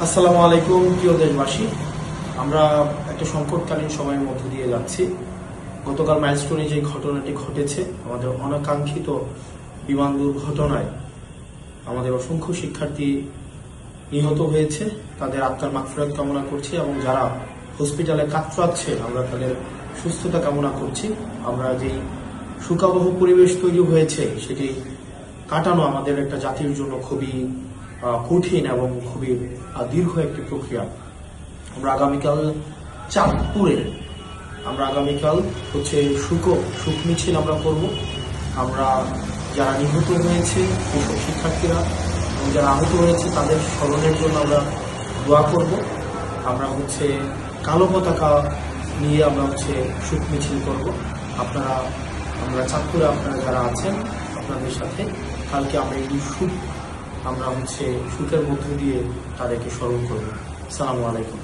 আসসালামু আলাইকুম প্রিয় দেশবাসী। আমরা একটা সংকটকালীন সময়ের মধ্য দিয়ে যাচ্ছি। গতকাল মাইলস্টোনে যে ঘটনাটি ঘটেছে, আমাদের অনাকাঙ্ক্ষিত বিমান দুর্ঘটনায় আমাদের অসংখ্য শিক্ষার্থী নিহত হয়েছে। তাদের আত্মার মাগফিরাত কামনা করছি এবং যারা হসপিটালে কাতরাচ্ছে আমরা তাদের সুস্থতা কামনা করছি। আমরা যে শোকাবহ পরিবেশ তৈরি হয়েছে সেটি কাটানো আমাদের একটা জাতির জন্য খুবই কঠিন এবং খুবই দীর্ঘ একটি প্রক্রিয়া। আমরা আগামীকাল চাঁদপুরে শোক মিছিল আমরা করব। আমরা যারা নিহত হয়েছে সেসব শিক্ষার্থীরা এবং যারা আহত হয়েছে তাদের স্মরণের জন্য আমরা দোয়া করব। আমরা কালো পতাকা নিয়ে আমরা শোক মিছিল করব। আমরা চাঁদপুরে আপনারা যারা আছেন আপনাদের সাথে কালকে আমরা এই শোকের মধ্য দিয়ে তাদেরকে স্মরণ করব। আসসালামু আলাইকুম।